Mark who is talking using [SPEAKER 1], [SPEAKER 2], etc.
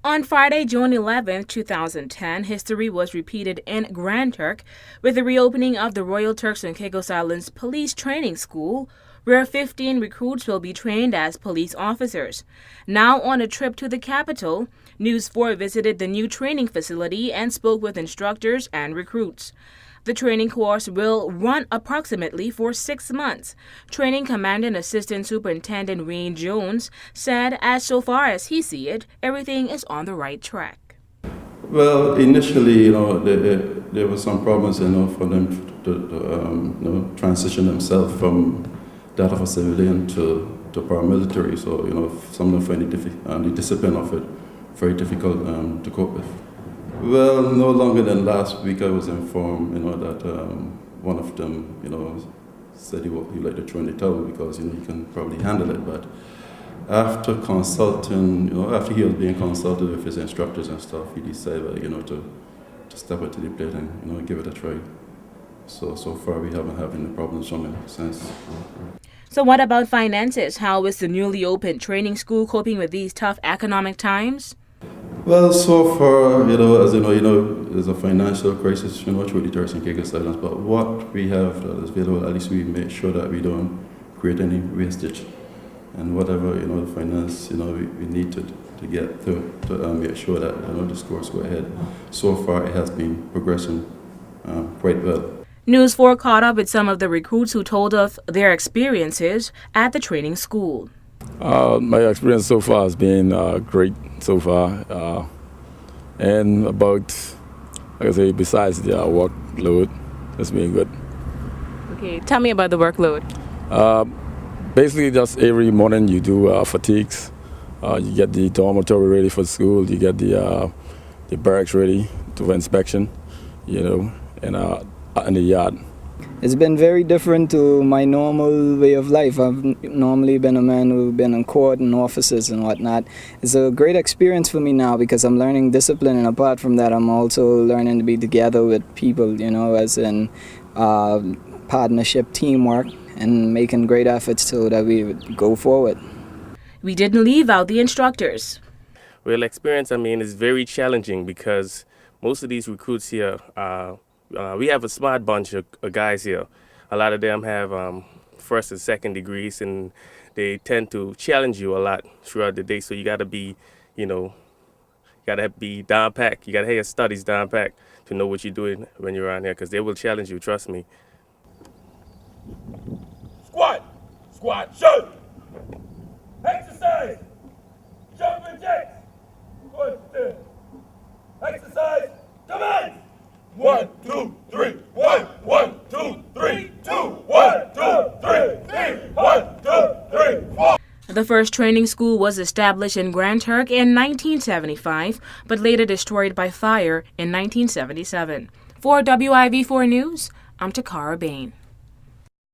[SPEAKER 1] On Friday, June 11, 2010, history was repeated in Grand Turk with the reopening of the Royal Turks and Caicos Islands Police Training School, where 15 recruits will be trained as police officers. Now on a trip to the capital, News 4 visited the new training facility and spoke with instructors and recruits. The training course will run approximately for 6 months. Training Commandant Assistant Superintendent Wayne Jones said as so far as he sees it, everything is on the right track.
[SPEAKER 2] Well, initially, there were some problems, for them to transition themselves from that of a civilian to paramilitary. So, some of them find the discipline of it very difficult to cope with. Well, no longer than last week, I was informed, that one of them, said he would like to throw in the towel because, he can probably handle it. But after consulting, after he was being consulted with his instructors and stuff, he decided, to step up to the plate and, give it a try. So far, we haven't had any problems from it since.
[SPEAKER 1] So what about finances? How is the newly opened training school coping with these tough economic times?
[SPEAKER 2] Well, so far, as there's a financial crisis, through the Turks and Caicos Islands, but what we have that is available, at least we make sure that we don't create any wastage. And whatever, the finance, we need to get to make sure that, the scores go ahead. So far, it has been progressing quite well.
[SPEAKER 1] News 4 caught up with some of the recruits who told us their experiences at the training school.
[SPEAKER 3] My experience so far has been great so far, and about, like I say, besides the workload, it's been good.
[SPEAKER 1] Okay, tell me about the workload.
[SPEAKER 3] Basically, just every morning you do fatigues. You get the dormitory ready for school. You get the barracks ready for inspection, and in the yard.
[SPEAKER 4] It's been very different to my normal way of life. I've normally been a man who's been in court and offices and whatnot. It's a great experience for me now because I'm learning discipline, and apart from that, I'm also learning to be together with people, as in partnership, teamwork, and making great efforts so that we go forward.
[SPEAKER 1] We didn't leave out the instructors.
[SPEAKER 5] Well, experience, is very challenging because most of these recruits here we have a smart bunch of guys here. A lot of them have first and second degrees, and they tend to challenge you a lot throughout the day. So you got to be, be down packed. You got to have your studies down packed to know what you're doing when you're around here, because they will challenge you. Trust me.
[SPEAKER 6] Squat, shoot. Exercise, jumping jacks. Exercise, command. 1, 2, 3, 1, 1, 2, 3, 2, 1, 2, 3, 3, 1, 2, 3, 4.
[SPEAKER 1] The first training school was established in Grand Turk in 1975, but later destroyed by fire in 1977. For WIV4 News, I'm Takara Bain.